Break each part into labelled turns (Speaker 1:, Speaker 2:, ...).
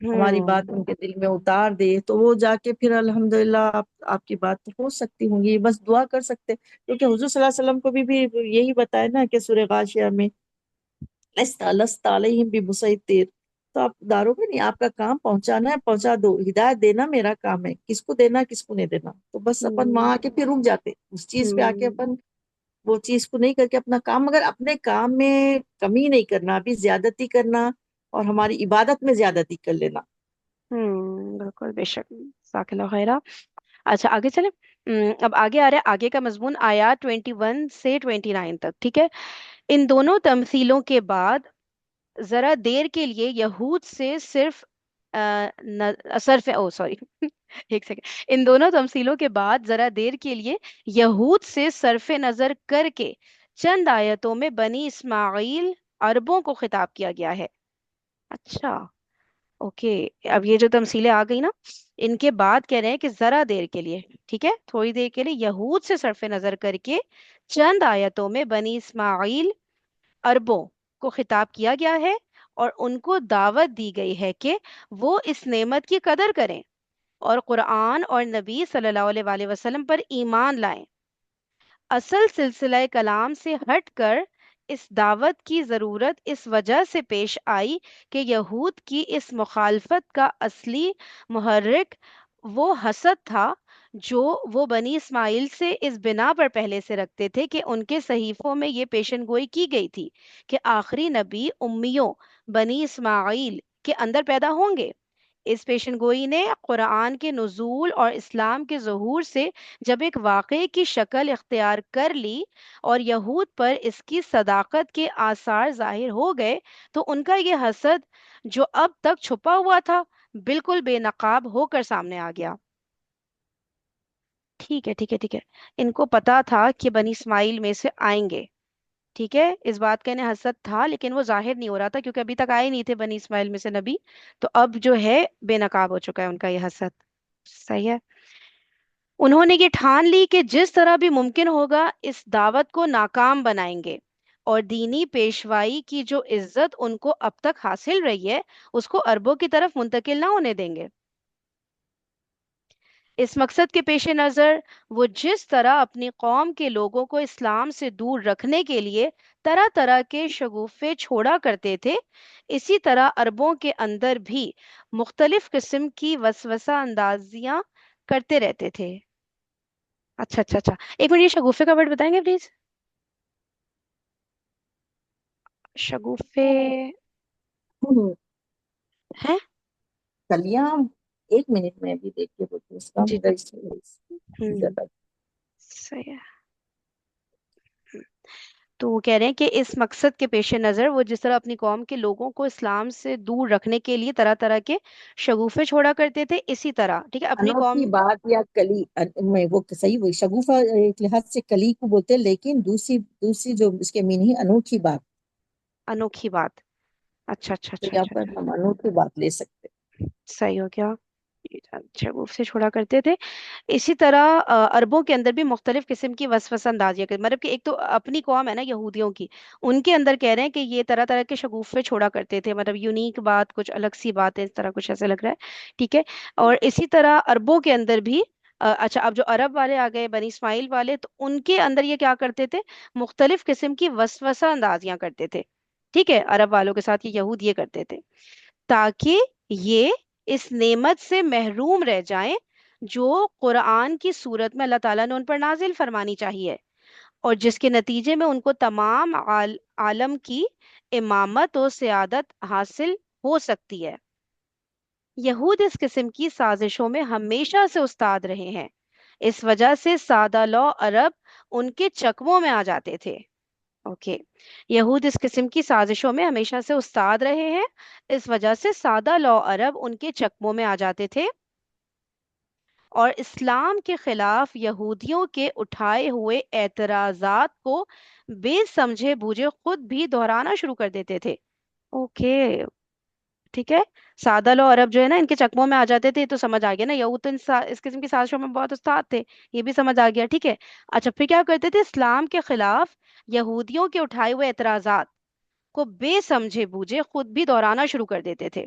Speaker 1: ہماری
Speaker 2: ہوں
Speaker 1: بات ان کے دل میں اتار دے، تو وہ جا کے پھر الحمدللہ آپ کی بات ہو سکتی ہوں گی، بس دعا کر سکتے، کیونکہ حضور صلی اللہ علیہ وسلم کو بھی یہی بتایا نا کہ سورہ غاشیہ میں لست علیہم بمسیطر، تو آپ دارو کا نہیں، آپ کا کام پہنچانا ہے، پہنچا دو، ہدایت دینا میرا کام ہے، کس کو دینا کس کو نہیں دینا، تو بس اپن
Speaker 2: ہوں
Speaker 1: وہاں آ کے پھر رک جاتے اس چیز پہ، آ کے
Speaker 2: ہوں
Speaker 1: اپن وہ چیز کو نہیں کر کے اپنا کام، مگر اپنے کام میں کمی نہیں کرنا، ابھی زیادتی کرنا اور ہماری عبادت میں زیادتی کر لینا۔
Speaker 2: بالکل بے شک، جزاک اللہ خیرہ۔ اچھا آگے چلیں، اب آگے آ رہا ہے آگے کا مضمون، آیات 21 سے 29 تک، ٹھیک ہے۔ ان دونوں تمثیلوں کے بعد ذرا دیر کے لیے یہود سے صرف صرف او سوری ایک سیکنڈ، ان دونوں تمثیلوں کے بعد ذرا دیر کے لیے یہود سے صرف نظر کر کے چند آیتوں میں بنی اسماعیل عربوں کو خطاب کیا گیا ہے۔ اچھا اوکے، اب یہ جو تمثیلیں آ گئی نا، ان کے بعد کہہ رہے ہیں کہ ذرا دیر کے لیے، ٹھیک ہے، تھوڑی دیر کے لیے یہود سے صرف نظر کر کے چند آیتوں میں بنی اسماعیل عربوں کو خطاب کیا گیا ہے، اور ان کو دعوت دی گئی ہے کہ وہ اس نعمت کی قدر کریں اور قرآن اور نبی صلی اللہ علیہ وآلہ وسلم پر ایمان لائیں۔ اصل سلسلہ کلام سے ہٹ کر اس دعوت کی ضرورت اس وجہ سے پیش آئی کہ یہود کی اس مخالفت کا اصلی محرک وہ حسد تھا جو وہ بنی اسماعیل سے اس بنا پر پہلے سے رکھتے تھے کہ ان کے صحیفوں میں یہ پیشن گوئی کی گئی تھی کہ آخری نبی امیوں بنی اسماعیل کے اندر پیدا ہوں گے۔ اس پیشن گوئی نے قرآن کے نزول اور اسلام کے ظہور سے جب ایک واقعے کی شکل اختیار کر لی اور یہود پر اس کی صداقت کے آثار ظاہر ہو گئے، تو ان کا یہ حسد جو اب تک چھپا ہوا تھا بالکل بے نقاب ہو کر سامنے آ گیا۔ ٹھیک ہے ٹھیک ہے ٹھیک ہے، ان کو پتا تھا کہ بنی اسماعیل میں سے آئیں گے، ٹھیک ہے، اس بات کا انہیں حسد تھا، لیکن وہ ظاہر نہیں ہو رہا تھا کیونکہ ابھی تک آئے نہیں تھے بنی اسماعیل میں سے نبی، تو اب جو ہے بے نقاب ہو چکا ہے ان کا یہ حسد۔ صحیح ہے۔ انہوں نے یہ ٹھان لی کہ جس طرح بھی ممکن ہوگا اس دعوت کو ناکام بنائیں گے، اور دینی پیشوائی کی جو عزت ان کو اب تک حاصل رہی ہے اس کو عربوں کی طرف منتقل نہ ہونے دیں گے۔ اس مقصد کے پیش نظر وہ جس طرح اپنی قوم کے لوگوں کو اسلام سے دور رکھنے کے لیے طرح طرح کے شگوفے چھوڑا کرتے تھے، اسی طرح عربوں کے اندر بھی مختلف قسم کی وسوسہ اندازیاں کرتے رہتے تھے۔ اچھا اچھا اچھا، ایک منٹ، یہ شگوفے کا ورڈ بتائیں گے پلیز؟ شگوفے
Speaker 1: ہوں،
Speaker 2: ہیں؟
Speaker 1: کلیاں، ایک منٹ میں ابھی دیکھ کے بولتی ہوں اس کا
Speaker 2: جی
Speaker 1: مگر
Speaker 2: ہوں
Speaker 1: زیادہ۔
Speaker 2: صحیح ہے۔ تو وہ کہہ رہے ہیں کہ اس مقصد کے پیش نظر وہ جس طرح اپنی قوم کے لوگوں کو اسلام سے دور رکھنے کے لیے طرح طرح کے شگوفے چھوڑا کرتے تھے، اسی طرح ٹھیک ہے اپنی
Speaker 1: انوکھی
Speaker 2: قوم۔
Speaker 1: بات یا کلی، میں وہ صحیح ہوئی، شگوفہ ایک لحاظ سے کلی کو بولتے ہیں، لیکن دوسری جو اس کے میننگ ہے انوکھی بات،
Speaker 2: انوکھی بات، اچھا اچھا
Speaker 1: تو
Speaker 2: اچھا
Speaker 1: یہاں
Speaker 2: اچھا
Speaker 1: پر
Speaker 2: اچھا،
Speaker 1: ہم انوکھی بات لے سکتے
Speaker 2: صحیح ہو گیا، شگوف سے چھوڑا کرتے تھے، اسی طرح عربوں کے اندر بھی مختلف قسم کی وسوسہ اندازیاں مطلب کہ ایک تو اپنی قوم ہے نا یہودیوں کی، ان کے اندر کہہ رہے ہیں کہ یہ طرح طرح کے شگوفے چھوڑا کرتے تھے، مطلب یونیک بات، کچھ الگ سی بات ہے، اس طرح کچھ ایسا لگ رہا ہے، ٹھیک ہے۔ اور اسی طرح عربوں کے اندر بھی اچھا اب جو عرب والے آ گئے بنی اسماعیل والے، تو ان کے اندر یہ کیا کرتے تھے، مختلف قسم کی وسوسہ اندازیاں کرتے تھے، ٹھیک ہے، عرب والوں کے ساتھ یہ یہود یہ کرتے تھے تاکہ یہ اس نعمت سے محروم رہ جائیں جو قرآن کی صورت میں اللہ تعالیٰ نے ان پر نازل فرمانی چاہیے، اور جس کے نتیجے میں ان کو تمام عالم کی امامت و سیادت حاصل ہو سکتی ہے۔ یہود اس قسم کی سازشوں میں ہمیشہ سے استاد رہے ہیں، اس وجہ سے سادہ لو عرب ان کے چکموں میں آ جاتے تھے۔ اوکے، یہود اس قسم کی سازشوں میں ہمیشہ سے استاد رہے ہیں، اس وجہ سے سادہ لو عرب ان کے چکموں میں آ جاتے تھے، اور اسلام کے خلاف یہودیوں کے اٹھائے ہوئے اعتراضات کو بے سمجھے بوجھے خود بھی دہرانا شروع کر دیتے تھے۔ اوکے ٹھیک ہے، سادہ لو عرب جو ہے نا ان کے چکموں میں آ جاتے تھے، یہ تو سمجھ آ گیا نا، یہود تو اس قسم کی سازشوں میں بہت استاد تھے، یہ بھی سمجھ آ گیا، ٹھیک ہے۔ اچھا پھر کیا کرتے تھے، اسلام کے خلاف یہودیوں کے اٹھائے ہوئے اعتراضات کو بے سمجھے بوجھے خود بھی دہرانا شروع کر دیتے تھے۔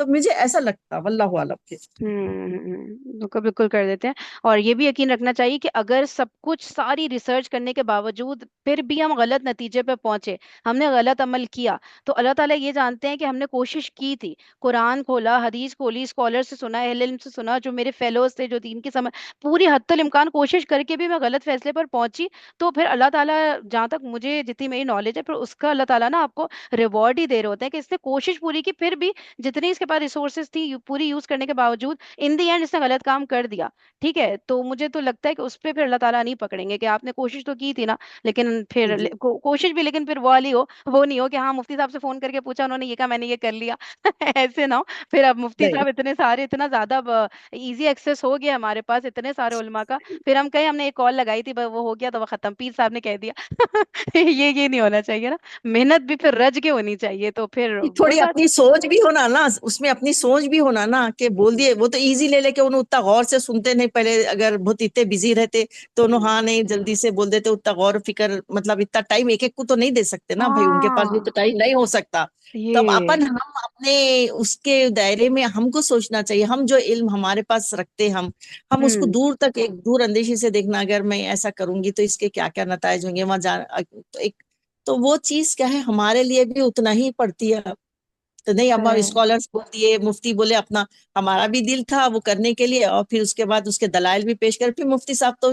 Speaker 1: تو مجھے ایسا لگتا واللہ عالم کے.
Speaker 2: بالکل بالکل کر دیتے ہیں. اور یہ بھی یقین رکھنا چاہیے کہ اگر سب کچھ ساری ریسرچ کرنے کے باوجود پھر بھی ہم غلط نتیجے پہ پہنچے، ہم نے غلط عمل کیا، تو اللہ تعالیٰ یہ جانتے ہیں کہ ہم نے کوشش کی تھی. قرآن کھولا، حدیث کھولی، اسکالر سے سنا، اہل علم سے سنا، جو میرے فیلوز تھے، جو دین کی سمجھ، پوری حد الامکان کوشش کر کے بھی میں غلط فیصلے پر پہنچی. تو پھر اللہ تعالیٰ، جہاں تک مجھے جتنی میری نالج ہے، پھر اس کا اللہ تعالیٰ نا آپ کو ریوارڈ ہی دے رہے ہوتے ہیں کہ اس نے کوشش پوری کی، پھر بھی جتنی اس کے پاس ریسورسز تھی پوری یوز کرنے کے باوجود ان دی اینڈ اس نے غلط کام کر دیا. ٹھیک ہے، تو مجھے تو لگتا ہے کہ اس پہ پھر اللہ تعالیٰ نہیں پکڑیں گے کہ آپ نے کوشش تو کی تھی نا، لیکن
Speaker 1: جی
Speaker 2: پھر
Speaker 1: جی
Speaker 2: کوشش بھی، لیکن پھر وہ والی ہو، وہ نہیں ہو کہ ہاں مفتی صاحب سے فون کر کے پوچھا، انہوں نے یہ کہا میں نے یہ کر لیا. ایسے نہ ہو. پھر اب مفتی
Speaker 1: نہیں
Speaker 2: صاحب اتنے سارے، اتنا زیادہ ایزی ایکسیس ہو گیا ہمارے پاس اتنے سارے علماء کا، پھر ہم کہیں ہم نے ایک کال لگائی تھی وہ ہو گیا تو وہ ختم، پیر صاحب نے کہہ دیا. یہ نہیں ہونا چاہیے نا. محنت بھی پھر رج کے ہونی چاہیے، تو پھر کوئی
Speaker 1: تھوڑی
Speaker 2: بات
Speaker 1: اپنی
Speaker 2: نہیں.
Speaker 1: سوچ بھی ہونا نا اس میں، اپنی سوچ بھی ہونا نا کہ بول دیے وہ تو ایزی لے لے کے انہوں اتنا غور سے سنتے نہیں. پہلے اگر بہت اتنے بزی رہتے تو انہوں
Speaker 2: ہوں.
Speaker 1: ہاں نہیں جلدی سے بول دیتے. اتنا غور و فکر مطلب اتنا ٹائم ایک ایک کو تو نہیں دے سکتے نا بھائی، ان کے پاس بھی
Speaker 2: ہاں
Speaker 1: تو ٹائم نہیں ہو سکتا. تو اب
Speaker 2: یہ.
Speaker 1: اپن ہم اپنے اس کے دائرے میں ہم کو سوچنا چاہیے. ہم جو علم ہمارے پاس رکھتے ہم اس کو
Speaker 2: ہوں.
Speaker 1: دور تک ایک دور اندیشی سے دیکھنا. اگر میں ایسا کروں گی تو اس کے کیا کیا نتائج ہوں گے وہاں جان تو ایک تو وہ چیز کیا ہے ہمارے لیے بھی اتنا ہی پڑتی ہے. تو
Speaker 2: وہ
Speaker 1: نہیں
Speaker 2: تو
Speaker 1: اب
Speaker 2: ہے.
Speaker 1: اسکالرس بول دیے، مفتی بولے اپنا، ہمارا بھی دل تھا وہ کرنے کے لیے اور پھر اس کے بعد اس کے دلائل بھی پیش کر، پھر مفتی صاحب تو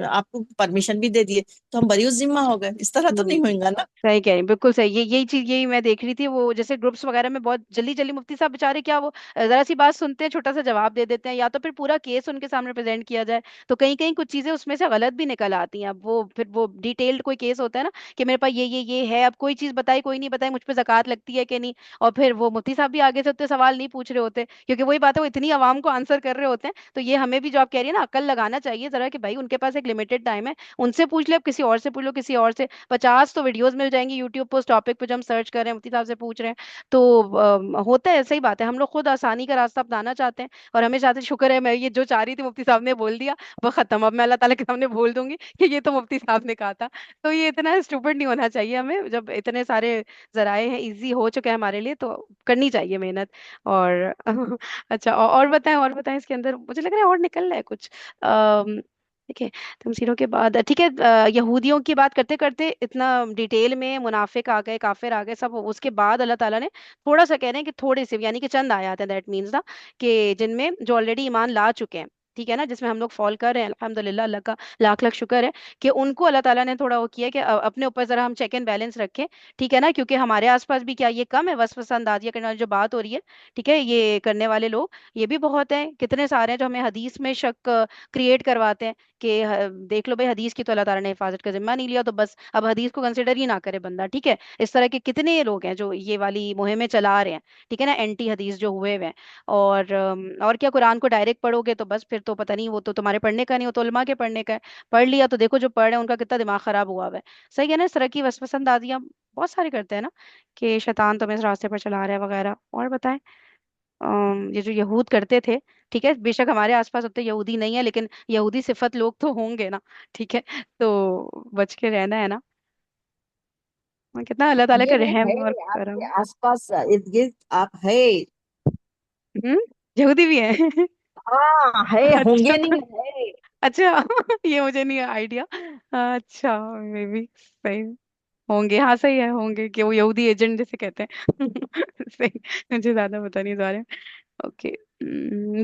Speaker 1: آپ کو پرمیشن بھی دے دیے تو ہم بریوس ذمہ ہو گئے. اس طرح تو
Speaker 2: ہوں.
Speaker 1: نہیں ہوئے گا نا.
Speaker 2: صحیح کہہ رہی ہیں، بالکل صحیح. یہی چیز، یہی میں دیکھ رہی تھی. وہ جیسے گروپس وغیرہ میں بہت جلدی جلدی مفتی صاحب بےچارے کیا، وہ ذرا سی بات سنتے ہیں، چھوٹا سا جواب دے دیتے ہیں، یا تو پھر پورا کیس ان کے سامنے پریزنٹ کیا جائے تو کہیں کہیں کچھ چیزیں اس میں سے غلط بھی نکل آتی ہیں. اب وہ پھر وہ ڈیٹیلڈ کوئی کیس ہوتا ہے نا کہ میرے پاس یہ ہے، اب کوئی چیز بتائی کوئی نہیں بتائی، مجھ پہ زکوٰۃ لگتی ہے کہ نہیں، اور پھر وہ مفتی صاحب بھی آگے سے اتنے سوال نہیں پوچھ رہے ہوتے کیونکہ وہی بات ہے، وہ اتنی عوام کو آنسر کر رہے ہوتے ہیں. تو یہ ہمیں بھی جو آپ کہہ رہی ہیں نا عقل لگانا چاہیے ذرا کہ بھائی ان کے پاس ایک لمیٹڈ ٹائم ہے، ان سے پوچھ لے، اب کسی اور سے پوچھ لو، کسی اور سے 50 تو ویڈیوز مل جائیں گی یوٹیوب پہ اس ٹاپک پہ جو ہم سرچ کر رہے ہیں، مفتی صاحب سے پوچھ رہے ہیں. تو ہوتا ہے، صحیح بات ہے. ہم لوگ خود آسانی کا راستہ اپنانا چاہتے ہیں اور ہمیں چاہتے ہیں، شکر ہے میں یہ جو چاہ رہی تھی مفتی صاحب نے بول دیا، وہ ختم. اب میں اللہ تعالیٰ کے سامنے بول دوں گی کہ یہ تو مفتی صاحب نے کہا تھا. تو یہ اتنا اسٹوپڈ نہیں ہونا چاہیے ہمیں، جب اتنے سارے ذرائع ہیں، ایزی ہو چکے ہیں ہمارے لیے، تو کرنی چاہیے محنت. اور اچھا، اور بتائیں، اور بتائیں اس کے اندر مجھے لگ رہا ہے اور نکل رہا ہے کچھ. ٹھیک ہے. تمثیلوں کے بعد ٹھیک ہے، یہودیوں کی بات کرتے کرتے اتنا ڈیٹیل میں منافق آ گئے، کافر آ گئے سب. اس کے بعد اللہ تعالیٰ نے تھوڑا سا کہہ رہے ہیں کہ تھوڑے سے، یعنی کہ چند آیات ہیں، دیٹ مینس نا کہ جن میں جو آلریڈی ایمان لا چکے ہیں، ٹھیک ہے نا، جس میں ہم لوگ فال کر رہے ہیں، الحمد للہ، اللہ کا لاکھ لاکھ شکر ہے کہ ان کو اللہ تعالیٰ نے تھوڑا وہ کیا کہ اپنے اوپر ذرا ہم چیک اینڈ بیلنس رکھیں. ٹھیک ہے نا، کیونکہ ہمارے آس پاس بھی کیا یہ کم ہے وسوسہ اندازیہ کرنے والی جو بات ہو رہی ہے. ٹھیک ہے، یہ کرنے والے لوگ یہ بھی بہت ہیں، کتنے سارے ہیں جو ہمیں حدیث میں شک کریٹ کرواتے ہیں کہ دیکھ لو بھائی حدیث کی تو اللہ تعالیٰ نے حفاظت کا ذمہ نہیں لیا، تو بس اب حدیث کو کنسیڈر ہی نہ کرے بندہ. ٹھیک ہے، اس طرح کے کتنے لوگ ہیں جو یہ والی مہمیں چلا رہے ہیں. ٹھیک ہے نا، اینٹی حدیث جو ہوئے ہوئے ہیں. اور کیا قرآن کو ڈائریکٹ پڑھو گے تو بس پھر تو پتہ نہیں، وہ تو تمہارے پڑھنے کا نہیں، وہ تو علماء کے پڑھنے کا ہے. پڑھ لیا تو دیکھو جو پڑھ رہے ہیں ان کا کتنا دماغ خراب ہوا ہوا ہے. صحیح ہے نا، اس طرح کی وسوسہ اندازیاں بہت سارے کرتے ہیں نا کہ شیطان تمہیں اس راستے پر چلا رہا ہے وغیرہ. اور بتائیں، یہ جو یہود کرتے تھے، ٹھیک ہے، بے شک ہمارے آس پاس اتنے یہودی نہیں ہے، لیکن یہودی صفت لوگ تو ہوں گے نا. ٹھیک ہے، تو بچ کے رہنا ہے نا. کتنا اللہ تعالیٰ کا
Speaker 1: یہ ہے
Speaker 2: رحم اور
Speaker 1: آپ کے
Speaker 2: کرم.
Speaker 1: آس پاس ارد گرد آپ ہے.
Speaker 2: ہوں. یہودی بھی ہے.
Speaker 1: ہاں ہے، ہوں
Speaker 2: اچھا.
Speaker 1: گے نہیں ہے.
Speaker 2: اچھا. یہ مجھے نہیں آئیڈیا. اچھا، میں بھی صحیح ہوں گے. ہاں صحیح ہے، ہوں گے کہ وہ یہودی ایجنٹ جیسے کہتے ہیں. صحیح. مجھے زیادہ پتا نہیں اس بارے میں. اوکے.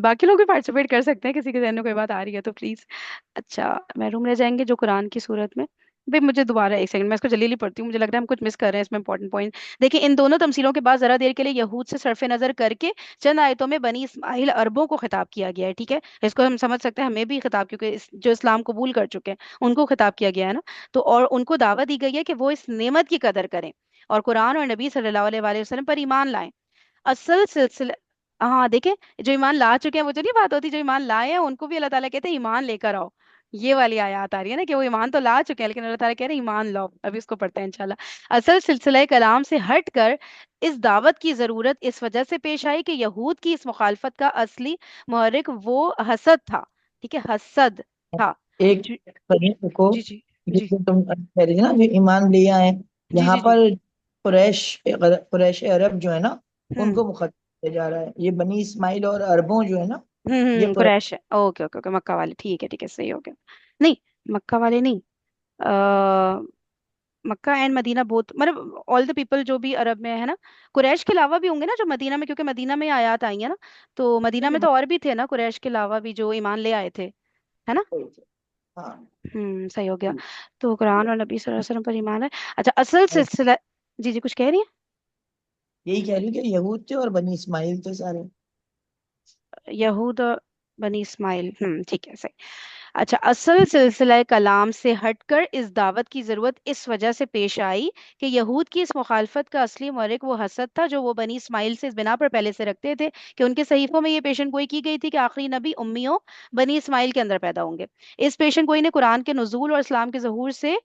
Speaker 2: باقی لوگ بھی پارٹیسپیٹ کر سکتے ہیں، کسی کے ذہن میں کوئی بات آ رہی ہے تو پلیز. اچھا، محروم رہ جائیں گے جو قرآن کی صورت میں. بھائی مجھے دوبارہ ایک سیکنڈ، میں اس کو جلدی پڑھتی ہوں، مجھے لگ رہا ہے ہم کچھ مس کر رہے ہیں اس میں امپورٹنٹ پوائنٹ. دیکھیں، ان دونوں تمثیلوں کے بعد ذرا دیر کے لیے یہود سے صرف نظر کر کے چند آیتوں میں بنی اسماعیل عربوں کو خطاب کیا گیا ہے. ٹھیک ہے، اس کو ہم سمجھ سکتے ہیں، ہمیں بھی خطاب، کیونکہ جو اسلام قبول کر چکے ہیں ان کو خطاب کیا گیا ہے نا. تو اور ان کو دعوت دی گئی ہے کہ وہ اس نعمت کی قدر کریں اور قرآن اور نبی صلی اللہ علیہ وآلہ وسلم پر ایمان لائیں. اصل سلسلہ، ہاں دیکھیں، جو ایمان لا چکے ہیں وہ جو نہیں بات ہوتی، جو ایمان لائے ہیں ان کو بھی اللہ تعالیٰ کہتے ہیں ایمان لے کر آؤ. یہ والی آیات آ رہی ہے نا کہ وہ ایمان تو لا چکے ہیں لیکن اللہ تعالیٰ کہہ رہے ہیں ایمان لاؤ. ابھی اس کو پڑھتے ہیں انشاءاللہ. اصل سلسلہ کلام سے ہٹ کر اس دعوت کی ضرورت اس وجہ سے پیش آئی کہ یہود کی اس مخالفت کا اصلی محرک وہ حسد تھا. ٹھیک ہے، حسد تھا.
Speaker 1: ایک
Speaker 2: جی
Speaker 1: فریم کو،
Speaker 2: جی جی
Speaker 1: یہ
Speaker 2: جی
Speaker 1: جو تم کہہ رہی نا جو ایمان لیا ہے،
Speaker 2: جی
Speaker 1: یہاں
Speaker 2: جی جی.
Speaker 1: پر قریش، قریش عرب جو ہے نا ان
Speaker 2: ہوں.
Speaker 1: کو مخاطب
Speaker 3: جا رہا ہے یہ بنی اسماعیل اور عربوں جو ہے نا، یہ قریش
Speaker 2: قریش ہے، اوکے اوکے اوکے، مکہ والے، ٹھیک ہے ٹھیک ہے، صحیح ہو گیا۔ نہیں، مکہ والے نہیں، مکہ اینڈ مدینہ بہت، مطلب آل دا پیپل جو بھی عرب میں ہے نا، قریش کے علاوہ بھی ہوں گے نا جو مدینہ میں، کیونکہ مدینہ میں آیات آئی ہیں نا، تو مدینہ میں تو اور بھی تھے نا قریش کے علاوہ بھی جو ایمان لے آئے تھے، ہے نا؟
Speaker 3: ہاں
Speaker 2: صحیح ہو گیا۔ تو قرآن اور نبی صلی اللہ علیہ وسلم پر ایمان ہے، اچھا اصل سلسلہ، جی جی کچھ کہہ رہی
Speaker 3: یہی کہہ رہی ہوں کہ یہود تھے اور بنی اسماعیل تھے سارے۔
Speaker 2: ہیں یہود اور بنی اسماعیل، ٹھیک ہے صحیح۔ اچھا، اصل سلسلہ کلام سے ہٹ کر اس دعوت کی ضرورت اس وجہ سے پیش آئی کہ یہود کی اس مخالفت کا اصلی محرک وہ حسد تھا جو وہ بنی اسماعیل سے اس بنا پر پہلے سے رکھتے تھے کہ ان کے صحیفوں میں یہ پیشن گوئی کی گئی تھی کہ آخری نبی امیوں بنی اسماعیل کے اندر پیدا ہوں گے۔ اس پیشن گوئی نے قرآن کے نزول اور اسلام کے ظہور سے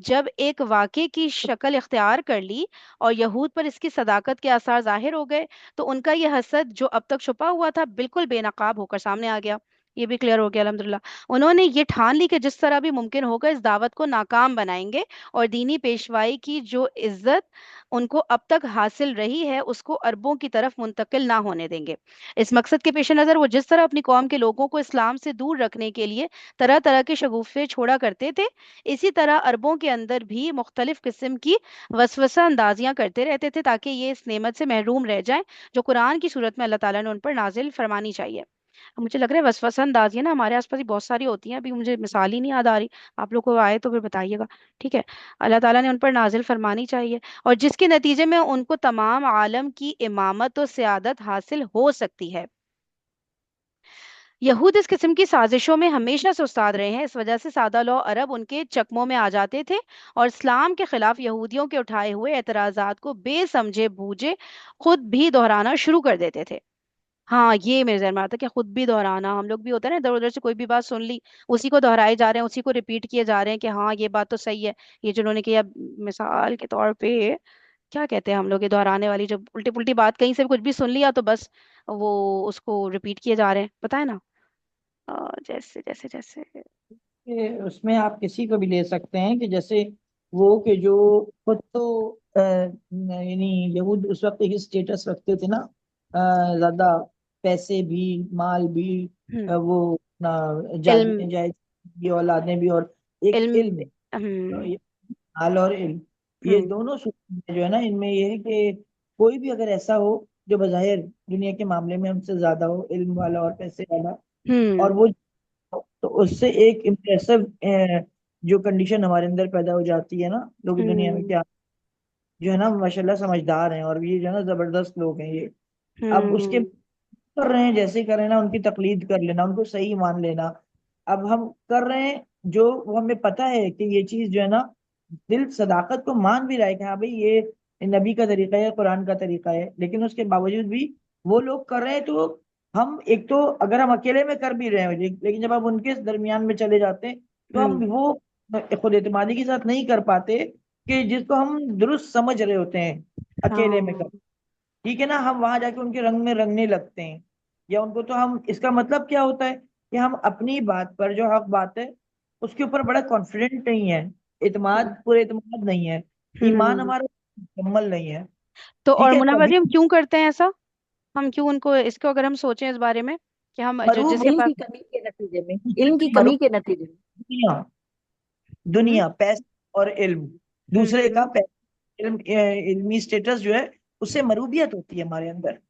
Speaker 2: جب ایک واقعے کی شکل اختیار کر لی اور یہود پر اس کی صداقت کے آثار ظاہر ہو گئے، تو ان کا یہ حسد جو اب تک چھپا ہوا تھا بالکل بے نقاب ہو کر سامنے آ گیا۔ یہ بھی کلیئر ہو گیا الحمدللہ۔ انہوں نے یہ ٹھان لی کہ جس طرح بھی ممکن ہوگا اس دعوت کو ناکام بنائیں گے، اور دینی پیشوائی کی جو عزت ان کو اب تک حاصل رہی ہے اس کو عربوں کی طرف منتقل نہ ہونے دیں گے۔ اس مقصد کے پیش نظر وہ جس طرح اپنی قوم کے لوگوں کو اسلام سے دور رکھنے کے لیے طرح طرح کے شگوفے چھوڑا کرتے تھے، اسی طرح عربوں کے اندر بھی مختلف قسم کی وسوسہ اندازیاں کرتے رہتے تھے تاکہ یہ اس نعمت سے محروم رہ جائیں جو قرآن کی صورت میں اللہ تعالیٰ نے ان پر نازل فرمانی چاہیے۔ مجھے لگ رہا ہے وسوسہ اندازیاں نا ہمارے آس پاس ہی بہت ساری ہوتی ہیں، ابھی مجھے مثال ہی نہیں یاد آ رہی، آپ لوگ کو آئے تو پھر بتائیے گا، ٹھیک ہے؟ اللہ تعالیٰ نے ان پر نازل فرمانی چاہیے، اور جس کے نتیجے میں ان کو تمام عالم کی امامت و سیادت حاصل ہو سکتی ہے۔ یہود اس قسم کی سازشوں میں ہمیشہ سے استاد رہے ہیں، اس وجہ سے سادہ لو عرب ان کے چکموں میں آ جاتے تھے اور اسلام کے خلاف یہودیوں کے اٹھائے ہوئے اعتراضات کو بے سمجھے بوجھے خود بھی دہرانا شروع کر دیتے تھے۔ ہاں، یہ میرے ذہن میں آتا ہے کہ خود بھی دہرانا، ہم لوگ بھی ہوتا ہے نا، ادھر ادھر سے کوئی بھی بات سن لی، اسی کو دہرائے جا رہے ہیں، اسی کو ریپیٹ کیے جا رہے ہیں کہ ہاں یہ بات تو صحیح ہے، یہ جنہوں نے کیا، مثال کے طور پہ کیا کہتے ہیں ہم لوگ، یہ دہرانے والی جب الٹی پلٹی بات کہیں سے بھی کچھ بھی سن لیا تو بس وہ اس کو ریپیٹ کیے جا رہے ہیں، پتہ ہے نا؟ جیسے جیسے جیسے
Speaker 3: کہ اس میں آپ کسی کو بھی لے سکتے ہیں کہ جیسے وہ کہ جو خود تو یعنی یہود اس وقت ایک اسٹیٹس رکھتے تھے نا، زیادہ پیسے بھی، مال بھی،
Speaker 2: ہم،
Speaker 3: وہ
Speaker 2: علم،
Speaker 3: جائز بھی، اولادیں بھی، اور ایک
Speaker 2: علم،
Speaker 3: علم،
Speaker 2: ہم،
Speaker 3: مال اور علم، یہ
Speaker 2: ہم،
Speaker 3: دونوں صورتیں جو ہے نا، ان میں یہ ہے کہ کوئی بھی اگر ایسا ہو جو بظاہر دنیا کے معاملے میں ہم سے زیادہ ہو، علم والا اور پیسے والا، اور
Speaker 2: ہم،
Speaker 3: وہ، تو اس سے ایک امپریسو جو کنڈیشن ہمارے اندر پیدا ہو جاتی ہے نا، لوگ دنیا میں
Speaker 2: ہم،
Speaker 3: کیا جو ہے نا ماشاءاللہ سمجھدار ہیں، اور یہ جو ہے نا زبردست لوگ ہیں یہ، اب اس کے
Speaker 2: ہم،
Speaker 3: کر رہے ہیں جیسے کر رہے ہیں نا، ان کی تقلید کر لینا، ان کو صحیح مان لینا، اب ہم کر رہے ہیں جو وہ ہمیں پتا ہے کہ یہ چیز جو ہے نا، دل صداقت کو مان بھی رہا ہے کہ ہاں بھائی یہ نبی کا طریقہ ہے، قرآن کا طریقہ ہے، لیکن اس کے باوجود بھی وہ لوگ کر رہے ہیں، تو ہم ایک تو اگر ہم اکیلے میں کر بھی رہے ہیں لیکن جب ہم ان کے درمیان میں چلے جاتے ہیں تو
Speaker 2: ہم،
Speaker 3: ہم وہ خود اعتمادی کے ساتھ نہیں کر پاتے کہ جس کو ہم درست سمجھ رہے ہوتے ہیں اکیلے میں
Speaker 2: ہاں،
Speaker 3: کر، ٹھیک ہے نا، ہم وہاں جا کے ان کے رنگ میں رنگنے لگتے ہیں، یا ان کو تو ہم، اس کا مطلب کیا ہوتا ہے کہ ہم اپنی بات پر جو حق بات ہے اس کے اوپر بڑا کانفیڈنٹ نہیں ہے،
Speaker 2: ہم،
Speaker 3: پورے اعتماد نہیں ہے، ایمان
Speaker 2: ہم۔
Speaker 3: ہمارا مکمل نہیں ہے،
Speaker 2: تو اور
Speaker 3: ٹھیک ہے،
Speaker 2: منى
Speaker 3: تبھی
Speaker 2: باجی ہم کیوں کرتے ہیں ایسا؟ ہم کیوں ان کو، اس کو اگر ہم سوچیں اس بارے میں کہ ہم جو
Speaker 3: مروب
Speaker 2: جس کے
Speaker 1: علم
Speaker 2: پاس،
Speaker 1: کی کمی کے نتیجے میں، علم کی
Speaker 3: مروب
Speaker 1: کمی کے نتیجے میں۔
Speaker 3: دنیا
Speaker 2: ہوں،
Speaker 3: دنیا پیسے اور علم، دوسرے کا
Speaker 2: ہوں،
Speaker 3: علم، علمی سٹیٹس جو ہے اس سے مروبیت ہوتی ہے ہمارے اندر۔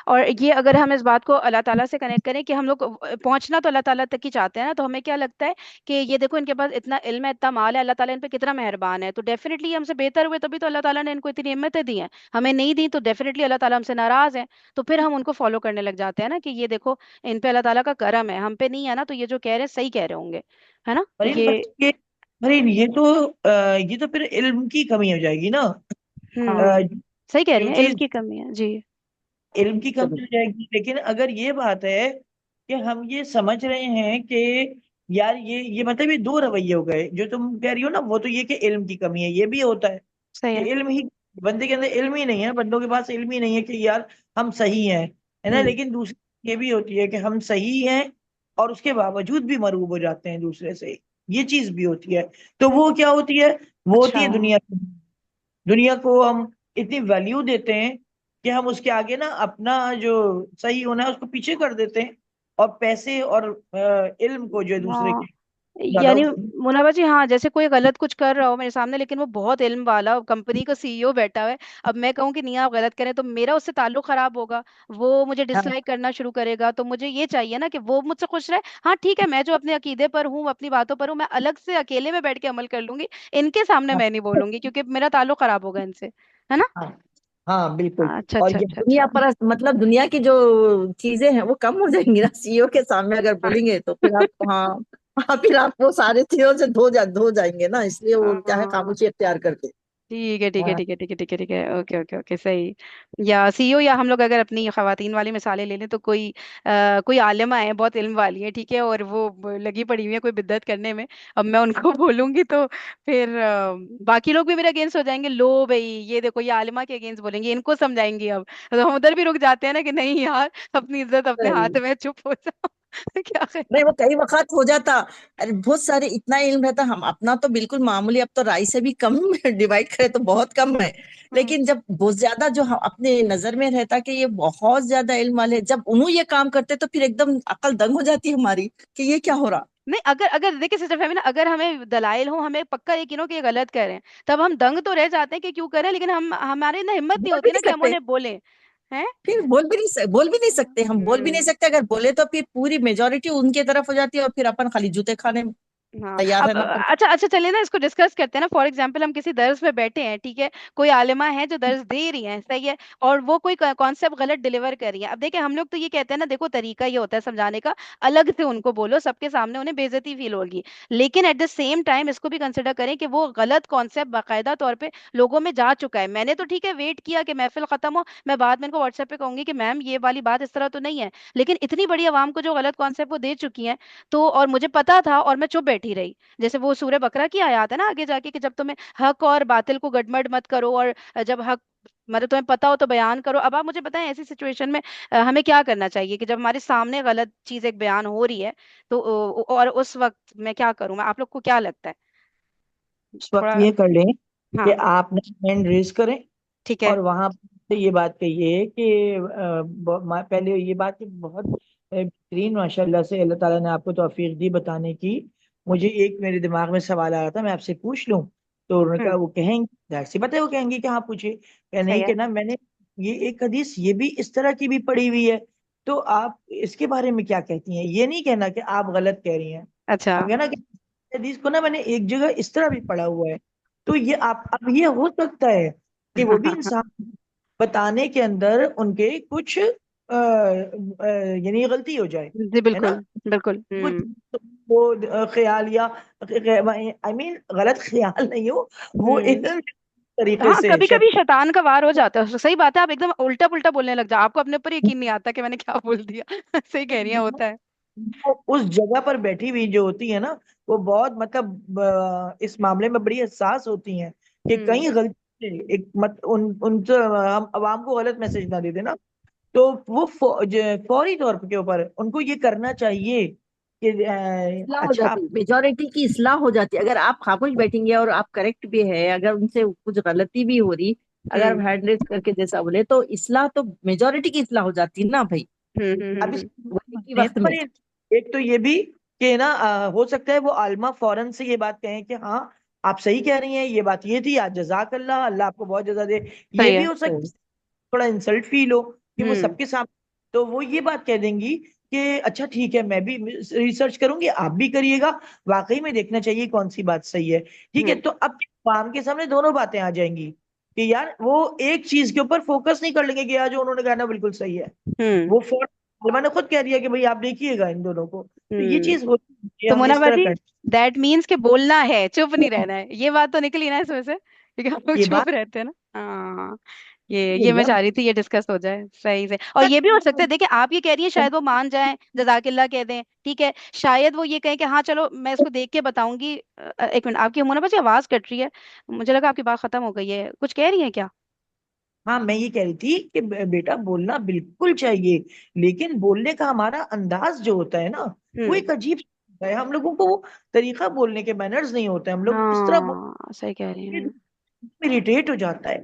Speaker 2: اور یہ اگر ہم اس بات کو اللہ تعالیٰ سے کنیکٹ کریں کہ ہم لوگ پہنچنا تو اللہ تعالیٰ تک ہی چاہتے ہیں نا، تو ہمیں کیا لگتا ہے کہ یہ دیکھو ان کے پاس اتنا علم ہے، اتنا مال ہے، اللہ تعالیٰ ان پہ کتنا مہربان ہے، تو ڈیفینیٹلی ہم سے بہتر ہوئے تبھی تو اللہ تعالیٰ نے ان کو اتنی نعمتیں دی ہیں، ہمیں نہیں دی تو ڈیفینیٹلی اللہ تعالیٰ ہم سے ناراض ہیں، تو پھر ہم ان کو فالو کرنے لگ جاتے ہیں نا کہ یہ دیکھو ان پہ اللہ تعالیٰ کا کرم ہے، ہم پہ نہیں ہے نا، تو یہ جو کہہ رہے ہیں صحیح کہہ رہے ہوں گے، ہے نا؟
Speaker 3: فرین
Speaker 2: یہ
Speaker 3: بس فرین یہ تو پھر علم کی کمی ہو جائے گی نا،
Speaker 1: ہاں،
Speaker 3: آ،
Speaker 2: صحیح کہہ رہی
Speaker 3: جو
Speaker 2: ہیں، علم
Speaker 3: چیز
Speaker 2: کی کمی ہے جی۔
Speaker 3: علم کی کمی ہو جائے گی، لیکن اگر یہ بات ہے کہ ہم یہ سمجھ رہے ہیں کہ یار یہ مطلب یہ دو رویے ہو گئے جو تم کہہ رہی ہو نا، وہ تو یہ کہ علم کی کمی ہے، یہ بھی ہوتا ہے
Speaker 2: صحیح ہے،
Speaker 3: کہ علم ہی، بندے کے اندر علم ہی نہیں ہے، بندوں کے پاس علم ہی نہیں ہے کہ یار ہم صحیح ہیں، ہے نا،
Speaker 2: ہوں،
Speaker 3: لیکن دوسری یہ بھی ہوتی ہے کہ ہم صحیح ہیں اور اس کے باوجود بھی مروب ہو جاتے ہیں دوسرے سے، یہ چیز بھی ہوتی ہے، تو وہ کیا ہوتی ہے، وہ ہوتی
Speaker 2: اچھا،
Speaker 3: ہے دنیا کو ہم اتنی ویلیو دیتے ہیں کہ ہم اس کے آگے نا اپنا جو صحیح ہونا ہے اس کو پیچھے کر دیتے ہیں، اور پیسے اور علم کو جو ہے دوسرے
Speaker 2: ہاں
Speaker 3: کے زیادہ
Speaker 2: یعنی منابع جی، ہاں جیسے کوئی غلط کچھ کر رہا ہو میرے سامنے، لیکن وہ بہت علم والا کمپنی کا سی ای او بیٹھا ہوا ہے، اب میں کہوں کہ نہیں آپ غلط کریں تو میرا اس سے تعلق خراب ہوگا، وہ مجھے ڈس
Speaker 1: ہاں
Speaker 2: لائک کرنا شروع کرے گا، تو مجھے یہ چاہیے نا کہ وہ مجھ سے خوش رہے. ہاں ٹھیک ہے، میں جو اپنے عقیدے پر ہوں، اپنی باتوں پر ہوں، میں الگ سے اکیلے میں بیٹھ کے عمل کر لوں گی، ان کے سامنے
Speaker 1: ہاں
Speaker 2: میں نہیں بولوں گی کیونکہ میرا تعلق خراب ہوگا ان سے، ہے نا.
Speaker 3: ہاں ہاں بالکل.
Speaker 2: اچھا
Speaker 3: اور
Speaker 2: اچھا
Speaker 3: یہ
Speaker 2: اچھا
Speaker 1: دنیا
Speaker 2: اچھا.
Speaker 1: پر مطلب دنیا کی جو چیزیں ہیں وہ کم ہو جائیں گی نا سی او کے سامنے اگر بولیں گے تو پھر آپ ہاں پھر آپ وہ سارے چیزوں سے دھو جائیں گے نا، اس لیے وہ چاہے
Speaker 2: ہاں
Speaker 1: خاموشی اختیار کرتے.
Speaker 2: ٹھیک ہے ٹھیک ہے
Speaker 1: ہاں
Speaker 2: ٹھیک ہے ٹھیک ہے ٹھیک ہے ٹھیک ہے، اوکے اوکے اوکے صحیح. یا سی او، یا ہم لوگ اگر اپنی خواتین والی مثالیں لے لیں تو کوئی عالمہ ہے بہت علم والی ہے، ٹھیک ہے، اور وہ لگی پڑی ہوئی ہے کوئی بدعت کرنے میں، اب میں ان کو بولوں گی تو پھر باقی لوگ بھی میرے اگینسٹ ہو جائیں گے، لو بھائی یہ دیکھو یہ عالمہ کے اگینسٹ بولیں گے، ان کو سمجھائیں گے، اب تو ہم ادھر بھی رک جاتے ہیں نا کہ نہیں یار اپنی عزت اپنے
Speaker 1: صحیح.
Speaker 2: ہاتھ میں، چپ ہو جاؤ. کیا
Speaker 1: نہیں وہ
Speaker 2: خیال.
Speaker 1: کئی وقت ہو جاتا. ارے بہت سارے اتنا علم رہتا، ہم اپنا تو بالکل معمولی، اب تو رائی سے بھی کم ڈیوائڈ کرے تو بہت کم ہے،
Speaker 2: ہوں.
Speaker 1: لیکن جب بہت زیادہ جو اپنے نظر میں رہتا کہ یہ بہت زیادہ علم والے، جب انہوں یہ کام کرتے تو پھر ایک دم عقل دنگ ہو جاتی ہے ہماری کہ یہ کیا ہو رہا.
Speaker 2: نہیں، اگر اگر دیکھیں سسٹر فہمی نا، اگر ہمیں دلائل ہوں، ہمیں پکا یقین ہو کہ یہ غلط کر رہے ہیں، تب ہم دنگ تو رہ جاتے ہیں کہ کیوں کر رہے ہیں، لیکن ہمارے نا ہمت نہیں
Speaker 1: بول بھی
Speaker 2: ہوتی نا
Speaker 1: نہیں
Speaker 2: کہ ہم
Speaker 1: سکتے،
Speaker 2: انہیں بولیں ہیں.
Speaker 1: پھر بول بھی نہیں سکتے، ہم بول بھی نہیں
Speaker 2: ہوں.
Speaker 1: سکتے، اگر بولے تو پھر پوری میجورٹی ان کی طرف ہو جاتی ہے اور پھر اپن خالی جوتے کھانے
Speaker 2: ہاں
Speaker 1: تیار
Speaker 2: اب
Speaker 1: رہنا پڑتا.
Speaker 2: اچھا اچھا چلیے نا اس کو ڈسکس کرتے ہیں نا. فار ایگزامپل ہم کسی درس پہ بیٹھے ہیں، ٹھیک ہے، کوئی عالمہ ہے جو درس دے رہی ہیں، صحیح ہے، اور وہ کوئی کانسیپٹ غلط ڈلیور کر رہی ہے. اب دیکھیں ہم لوگ تو یہ کہتے ہیں نا، دیکھو طریقہ یہ ہوتا ہے سمجھانے کا، الگ سے ان کو بولو، سب کے سامنے انہیں بے عزتی فیل ہوگی، لیکن ایٹ دا سیم ٹائم اس کو بھی کنسیڈر کریں کہ وہ غلط کانسیپٹ باقاعدہ طور پہ لوگوں میں جا چکا ہے. میں نے تو ٹھیک ہے ویٹ کیا کہ محفل ختم ہو، میں بعد میں ان کو واٹس ایپ پہ کہوں گی کہ میم یہ والی بات اس طرح تو نہیں ہے، لیکن اتنی بڑی عوام کو جو غلط کانسیپٹ وہ دے چکی ہیں، تو اور مجھے پتا تھا اور میں چپ بیٹھی رہی. جیسے وہ سورہ بقرہ کی آیات ہے نا آگے جا کے کہ جب تمہیں حق اور باطل کو گڈمڈ مت کرو، اور جب حق مطلب تمہیں پتا ہو تو بیان کرو. اب آپ مجھے بتائیں ایسی سچویشن میں ہمیں کیا کرنا چاہیے کہ جب ہمارے سامنے غلط چیز ایک بیان ہو رہی ہے تو اور اس وقت میں کیا کروں؟ میں آپ لوگ کو کیا لگتا ہے
Speaker 3: اس وقت
Speaker 2: تھوڑا.
Speaker 3: یہ کر لیں
Speaker 2: ہاں
Speaker 3: کہ آپ نے ہینڈ ریز کریں،
Speaker 2: ٹھیک ہے.
Speaker 3: اور وہاں سے یہ بات کہیے کہ پہلے یہ بات کہ بہت بہترین ماشاء اللہ سے اللہ تعالیٰ نے آپ کو توفیق دی بتانے کی. مجھے ایک میرے دماغ میں سوال آ رہا تھا، میں آپ سے پوچھ لوں؟ تو انہوں نے
Speaker 2: ہوں.
Speaker 3: کہا وہ کہیں گے، ظاہر سی بات ہے وہ کہیں گے کہ ہاں پوچھے، یا نہیں
Speaker 2: صحیح ہے.
Speaker 3: کہ نا میں نے یہ ایک حدیث یہ بھی اس طرح کی بھی پڑھی ہوئی ہے، تو آپ اس کے بارے میں کیا کہتی ہیں. یہ نہیں کہنا کہ آپ غلط کہہ رہی ہیں،
Speaker 2: اچھا.
Speaker 3: آپ کہنا کہ حدیث کو نا میں نے ایک جگہ اس طرح بھی پڑھا ہوا ہے. تو یہ آپ اب یہ ہو سکتا ہے کہ وہ بھی انسان بتانے کے اندر ان کے کچھ یعنی غلطی ہو جائے،
Speaker 2: جی
Speaker 3: ہے نا،
Speaker 2: بالکل بالکل.
Speaker 3: کچھ
Speaker 2: ہوں.
Speaker 3: وہ خیال یا آئی مین غلط خیال نہیں ہو، وہ
Speaker 2: ہوں.
Speaker 3: علم طریقے
Speaker 2: ہاں
Speaker 3: سے
Speaker 2: کبھی کبھی شیطان کا وار ہو جاتا ہے، صحیح بات ہے، آپ ایک دم الٹا پلٹا بولنے لگ جاؤ، آپ کو اپنے اوپر یقین نہیں آتا کہ میں نے کیا بول دیا. صحیح کہہ رہی ہیں، ہوتا ہے.
Speaker 3: وہ اس جگہ پر بیٹھی ہوئی جو ہوتی ہے نا، وہ بہت مطلب اس معاملے میں بڑی حساس ہوتی ہیں کہ
Speaker 2: ہوں.
Speaker 3: کہیں غلطی سے ان سے ہم عوام کو غلط میسج نہ دے دیں نا. تو وہ فوری طور کے اوپر ان کو یہ کرنا چاہیے کہ
Speaker 1: اصلاح ہو
Speaker 3: اچھا
Speaker 1: جاتی، میجورٹی کی اصلاح ہو جاتی. اگر آپ خاموش بیٹھیں گے اور آپ کریکٹ بھی ہے، اگر ان سے کچھ غلطی بھی ہو رہی، اگر
Speaker 2: ہوں.
Speaker 1: ہینڈ ریز کر کے جیسا بولے تو اصلاح تو میجورٹی کی اصلاح ہو جاتی ہے نا بھائی
Speaker 3: اب اس
Speaker 1: وقت
Speaker 3: ہیں
Speaker 1: وقت
Speaker 3: پر
Speaker 1: میں.
Speaker 3: ایک تو یہ بھی کہ نا ہو سکتا ہے وہ عالمہ فوراً سے یہ بات کہیں کہ ہاں آپ صحیح کہہ رہی ہیں، یہ بات یہ تھی، آج جزاک اللہ، اللہ آپ کو بہت جزا دے. یہ
Speaker 2: صحیح
Speaker 3: بھی
Speaker 2: ہے.
Speaker 3: ہو سکتا ہے تھوڑا انسلٹ فیل ہو کہ وہ
Speaker 2: ہوں.
Speaker 3: سب کے سامنے، تو وہ یہ بات کہہ دیں گی کہ اچھا ٹھیک ہے میں بھی ریسرچ کروں گی، آپ بھی کریے گا، واقعی میں دیکھنا چاہیے کون سی بات صحیح ہے. ٹھیک ہے،
Speaker 2: ہوں.
Speaker 3: تو اب عوام کے سامنے دونوں باتیں آ جائیں گی کہ یار وہ ایک چیز کے اوپر فوکس نہیں کر لیں گے کہ یار جو انہوں نے کہا نا بالکل صحیح ہے.
Speaker 2: ہوں.
Speaker 3: وہ فوراً علماء نے خود کہہ دیا کہ بھائی آپ دیکھیے گا ان دونوں کو. تو یہ
Speaker 2: ہوں.
Speaker 3: چیز ہوتی ہے کہ
Speaker 2: تو
Speaker 3: ہم
Speaker 2: مونا
Speaker 3: اس طرح
Speaker 2: باجی،
Speaker 3: کریں.
Speaker 2: دیٹ مینس کہ بولنا ہے، چپ نہیں رہنا ہے، یہ بات تو نکلی نا اس میں سے، کیونکہ ہم لوگ
Speaker 3: یہ
Speaker 2: چپ
Speaker 3: بات
Speaker 2: رہتے ہیں نا. ہاں یہ میں چاہ رہی تھی یہ ڈسکس ہو جائے صحیح سے. اور یہ بھی ہو سکتا ہے دیکھیں آپ یہ کہہ رہی ہیں شاید وہ مان جائیں، جزاک اللہ کہہ دیں، ٹھیک ہے، شاید وہ یہ کہیں کہ ہاں چلو میں اس کو دیکھ کے بتاؤں گی. ایک منٹ، آپ کی مونا باجی آواز کٹ رہی ہے، مجھے لگا آپ کی بات ختم ہو گئی ہے، کچھ کہہ رہی ہیں کیا؟
Speaker 3: ہاں میں یہ کہہ رہی تھی کہ بیٹا بولنا بالکل چاہیے، لیکن بولنے کا ہمارا انداز جو ہوتا ہے نا وہ
Speaker 2: ہوں.
Speaker 3: ایک عجیب سا ہوتا ہے. ہم لوگوں کو وہ طریقہ بولنے کے مینرز نہیں ہوتے، ہم لوگ اس طرح
Speaker 2: ہاں صحیح کہہ رہی ہیں.
Speaker 3: اریٹیٹ ہو جاتا ہے.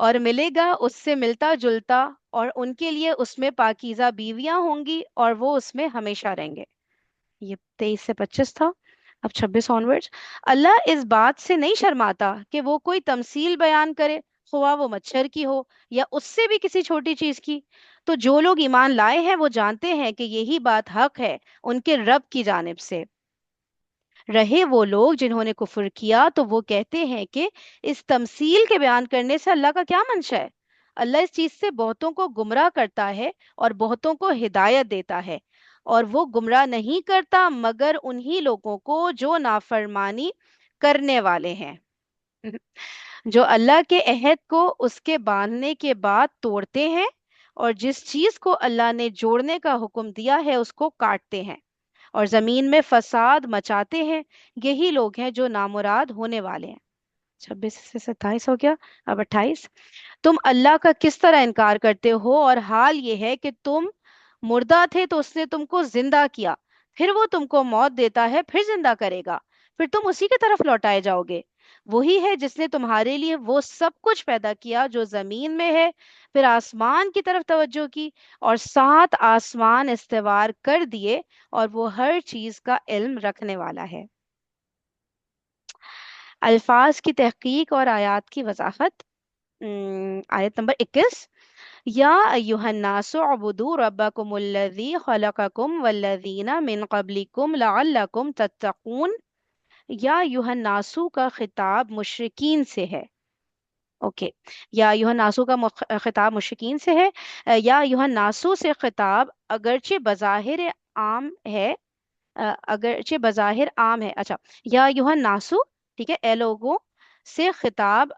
Speaker 2: اور ملے گا اس سے ملتا جلتا، اور ان کے لیے اس میں پاکیزہ بیویاں ہوں گی اور وہ اس میں ہمیشہ رہیں گے۔ یہ 23 سے 25 تھا۔ اب 26 آنورڈز۔ اللہ اس بات سے نہیں شرماتا کہ وہ کوئی تمثیل بیان کرے، خواہ وہ مچھر کی ہو یا اس سے بھی کسی چھوٹی چیز کی۔ تو جو لوگ ایمان لائے ہیں وہ جانتے ہیں کہ یہی بات حق ہے ان کے رب کی جانب سے۔ رہے وہ لوگ جنہوں نے کفر کیا تو وہ کہتے ہیں کہ اس تمثیل کے بیان کرنے سے اللہ کا کیا منشا ہے؟ اللہ اس چیز سے بہتوں کو گمراہ کرتا ہے اور بہتوں کو ہدایت دیتا ہے، اور وہ گمراہ نہیں کرتا مگر انہی لوگوں کو جو نافرمانی کرنے والے ہیں، جو اللہ کے عہد کو اس کے باندھنے کے بعد توڑتے ہیں اور جس چیز کو اللہ نے جوڑنے کا حکم دیا ہے اس کو کاٹتے ہیں اور زمین میں فساد مچاتے ہیں، یہی لوگ ہیں جو نامراد ہونے والے ہیں۔ 26 سے 27 ہو گیا، اب 28۔ تم اللہ کا کس طرح انکار کرتے ہو، اور حال یہ ہے کہ تم مردہ تھے تو اس نے تم کو زندہ کیا، پھر وہ تم کو موت دیتا ہے پھر زندہ کرے گا، پھر تم اسی کی طرف لوٹائے جاؤ گے۔ وہی ہے جس نے تمہارے لیے وہ سب کچھ پیدا کیا جو زمین میں ہے، پھر آسمان کی طرف توجہ کی اور 7 آسمان استوار کر دیے، اور وہ ہر چیز کا علم رکھنے والا ہے۔ الفاظ کی تحقیق اور آیات کی وضاحت۔ آیت نمبر 21، یا ایہا الناس اعبدوا ربکم الذی خلقکم والذین من قبلکم لعلکم تتقون۔ یا ایہا الناسو کا خطاب مشرکین سے ہے۔ اوکے، یا ایہا الناسو کا خطاب مشرکین سے ہے۔ یا ایہا الناسو سے خطاب اگرچہ بظاہر عام ہے، اگرچہ بظاہر عام ہے، اچھا، یا ایہا الناسو، ٹھیک ہے، اے لوگوں سے خطاب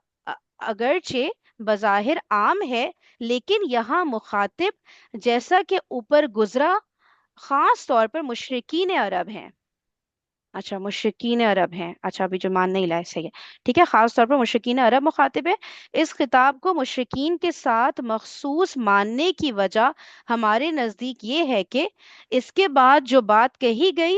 Speaker 2: اگرچہ بظاہر عام ہے لیکن یہاں مخاطب جیسا کہ اوپر گزرا خاص طور پر مشرکین عرب ہیں۔ اچھا، مشرکین عرب ہیں، اچھا، ابھی جو مان نہیں لائے، صحیح ہے، ٹھیک ہے، خاص طور پر مشرکین عرب مخاطب ہے۔ اس خطاب کو مشرکین کے ساتھ مخصوص ماننے کی وجہ ہمارے نزدیک یہ ہے کہ اس کے بعد جو بات کہی گئی،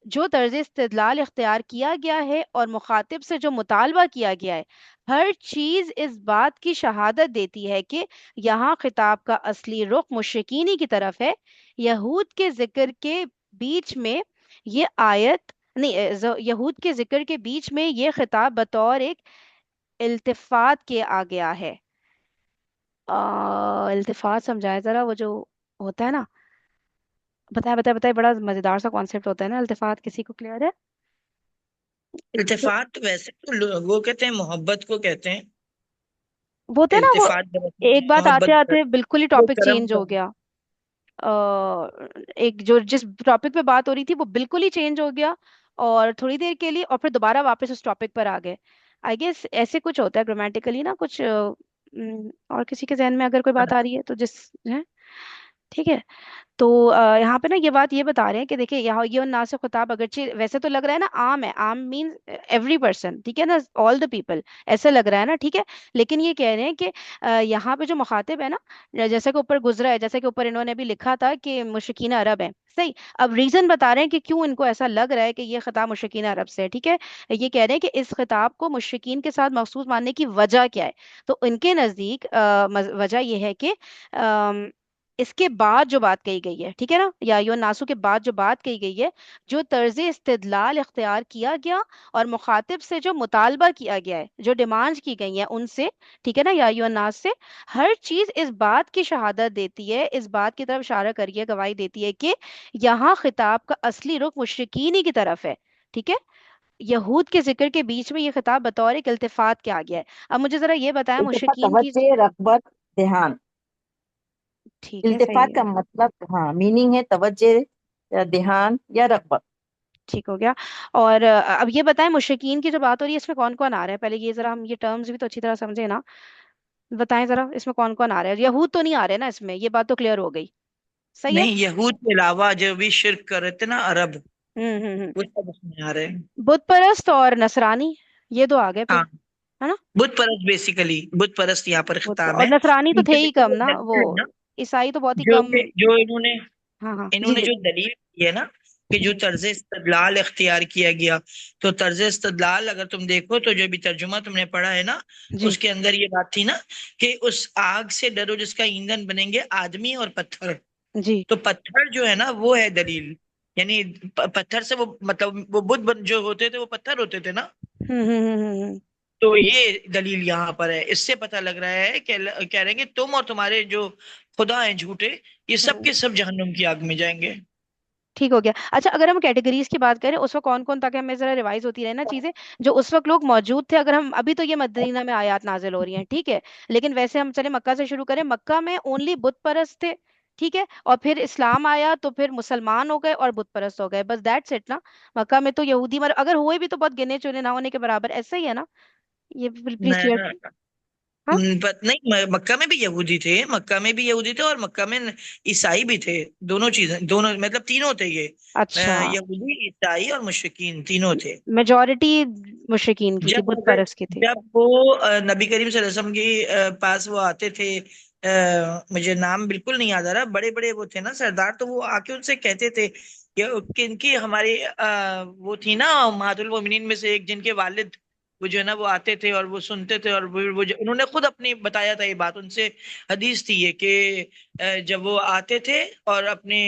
Speaker 2: جو طرز استدلال اختیار کیا گیا ہے اور مخاطب سے جو مطالبہ کیا گیا ہے، ہر چیز اس بات کی شہادت دیتی ہے کہ یہاں خطاب کا اصلی رخ مشرکینی کی طرف ہے۔ یہود کے ذکر کے بیچ میں یہ آیت نہیں، یہود کے ذکر کے بیچ میں یہ خطاب بطور ایک التفات کے آ گیا ہے۔ التفات سمجھائے ذرا، وہ جو ہوتا ہے نا، بتائیں بتائیں بتائیں، بڑا مزیدار سا کانسیپٹ ہوتا ہے نا التفات، کسی کو کلیئر ہے؟
Speaker 3: التفات ویسے تو وہ کہتے ہیں، محبت کو کہتے ہیں
Speaker 2: وہ ہوتا ہے نا، وہ
Speaker 3: التفات،
Speaker 2: ایک بات آتے
Speaker 3: محبت
Speaker 2: آتے بالکل ہی
Speaker 3: وہ
Speaker 2: ٹاپک
Speaker 3: کرم
Speaker 2: چینج
Speaker 3: کا۔
Speaker 2: ہو گیا۔ ایک جو جس ٹاپک پہ بات ہو رہی تھی وہ بالکل ہی چینج ہو گیا، اور تھوڑی دیر کے لیے، اور پھر دوبارہ واپس اس ٹاپک پر آ گئے۔ آئی گیس ایسے کچھ ہوتا ہے گرامیٹیکلی نا، کچھ اور کسی کے ذہن میں اگر کوئی بات آ رہی ہے تو جس ہے، ٹھیک ہے۔ تو یہاں پہ نا یہ بات یہ بتا رہے ہیں کہ دیکھیں، یہاں یہ الناس سے خطاب اگرچہ ویسے تو لگ رہا ہے نا عام ہے، عام مین ایوری پرسن، ٹھیک ہے نا، آل دا پیپل، ایسا لگ رہا ہے نا، ٹھیک ہے، لیکن یہ کہہ رہے ہیں کہ یہاں پہ جو مخاطب ہے نا، جیسا کہ اوپر گزرا ہے، جیسا کہ اوپر انہوں نے بھی لکھا تھا کہ مشرکین عرب ہیں، صحیح، اب ریزن بتا رہے ہیں کہ کیوں ان کو ایسا لگ رہا ہے کہ یہ خطاب مشرکین عرب سے ہے، ٹھیک ہے۔ یہ کہہ رہے ہیں کہ اس خطاب کو مشرکین کے ساتھ مخصوص ماننے کی وجہ کیا ہے؟ تو ان کے نزدیک وجہ یہ ہے کہ اس کے بعد جو بات کہی گئی ہے، ٹھیک ہے نا، یا ایھا الناسو کے بعد جو بات کہی گئی ہے، جو طرز استدلال اختیار کیا گیا اور مخاطب سے جو مطالبہ کیا گیا ہے، جو ڈیمانڈز کی گئی ہیں ان سے، ٹھیک ہے نا، یا ایھا الناس سے، ہر چیز اس بات کی شہادت دیتی ہے، اس بات کی طرف اشارہ کریے، گواہی دیتی ہے کہ یہاں خطاب کا اصلی رخ مشرکین ہی کی طرف ہے، ٹھیک ہے۔ یہود کے ذکر کے بیچ میں یہ خطاب بطور ایک التفات کے آ گیا ہے۔ اب مجھے ذرا یہ بتائیں،
Speaker 1: التفات
Speaker 2: مشرکین کی،
Speaker 1: توجہ، رغبت، دھیان۔
Speaker 2: ٹھیک ہے،
Speaker 1: التفات
Speaker 2: صحیح
Speaker 1: کا
Speaker 2: ہے،
Speaker 1: مطلب، ہاں، میننگ ہے توجہ یا دھیان یا رغبت۔
Speaker 2: ٹھیک ہو گیا۔ اور اب یہ بتائیں، مشرکین کی جو بات ہو رہی ہے اس میں کون کون آ رہا ہے؟ پہلے یہ ذرا ہم یہ ٹرمز بھی تو اچھی طرح سمجھے نا، بتائیں ذرا اس میں کون کون آ رہا ہے؟ یہود تو نہیں آ رہے نا اس میں، یہ بات تو کلیئر ہو گئی، صحیح ہے۔
Speaker 3: نہیں، یہود کے علاوہ جو بھی شرک کر رہے تھے نا عرب،
Speaker 2: ہوں۔
Speaker 3: وہ سب اس میں آ رہے ہیں۔
Speaker 2: بت پرست اور نصرانی، یہ دو آ گئے پھر،
Speaker 3: ہاں،
Speaker 2: ہے نا۔
Speaker 3: بت پرست، بیسیکلی بت پرست یہاں پر خطاب
Speaker 2: اور
Speaker 3: ہے،
Speaker 2: نصرانی تو تھے
Speaker 3: کیونکہ
Speaker 2: ہی
Speaker 3: دیکھیں
Speaker 2: کم
Speaker 3: وہ
Speaker 2: نا، وہ
Speaker 3: دلیل ہے نا،
Speaker 2: عیسائی تو بہت ہی
Speaker 3: جو
Speaker 2: کم۔
Speaker 3: جو انہوں نے
Speaker 2: ہاں ہاں،
Speaker 3: انہوں
Speaker 2: جی
Speaker 3: نے
Speaker 2: جی،
Speaker 3: جو دلیل دی ہے نا، کہ جو طرز استدلال اختیار کیا گیا، تو طرز استدلال اگر تم دیکھو تو جو بھی ترجمہ تم نے پڑھا ہے نا،
Speaker 2: جی
Speaker 3: اس کے اندر یہ بات تھی نا کہ اس آگ سے ڈرو جس کا ایندھن بنیں گے آدمی اور پتھر.
Speaker 2: جی.
Speaker 3: تو پتھر جو ہے نا وہ ہے دلیل. یعنی پتھر سے وہ مطلب وہ جو ہوتے تھے وہ پتھر ہوتے تھے نا.
Speaker 2: ہوں.
Speaker 3: تو یہ دلیل یہاں پر ہے. اس سے پتہ لگ رہا ہے کہ کہہ رہے ہیں کہ تم اور تمہارے جو خدا ہیں جھوٹے، یہ سب کے سب جہنم کی آگ میں جائیں گے.
Speaker 2: ٹھیک ہو گیا. اچھا اگر ہم کیٹیگریز کی بات کریں اس وقت کون کون، تاکہ ہمیں ذرا ریوائز ہوتی رہے نا چیزیں، جو اس وقت لوگ موجود تھے، اگر ہم ابھی تو یہ مدینہ میں آیات نازل ہو رہی ہیں ٹھیک ہے، لیکن ویسے ہم چلے مکہ سے شروع کریں. مکہ میں اونلی بت پرست تھے ٹھیک ہے، اور پھر اسلام آیا تو پھر مسلمان ہو گئے اور بت پرست ہو گئے، بس دیٹس اٹ نا. مکہ میں تو یہودی اگر ہوئے بھی تو بہت گنے چنے نہ ہونے کے برابر، ایسا ہی ہے نا. یہ پلیز کلیئر. ہاں.
Speaker 3: نہیں، مکہ میں بھی یہودی تھے، مکہ میں بھی یہودی تھے اور مکہ میں عیسائی بھی تھے. دونوں چیزیں، دونوں مطلب تینوں تھے یہ.
Speaker 2: اچھا.
Speaker 3: یہودی، عیسائی اور مشرکین تینوں تھے.
Speaker 2: میجورٹی مشرکین کی تھی،
Speaker 3: جب
Speaker 2: بت پرست کی تھی.
Speaker 3: جب وہ نبی کریم صلی اللہ علیہ وسلم کی پاس وہ آتے تھے، مجھے نام بالکل نہیں یاد آ رہا، بڑے بڑے وہ تھے نا سردار، تو وہ آ کے ان سے کہتے تھے کہ ان کی ہماری وہ تھی نا امہات المومنین میں سے ایک، جن کے والد وہ جو ہے نا وہ آتے تھے اور وہ سنتے تھے، اور انہوں نے خود اپنی بتایا تھا یہ بات. ان سے حدیث تھی یہ کہ جب وہ آتے تھے اور اپنے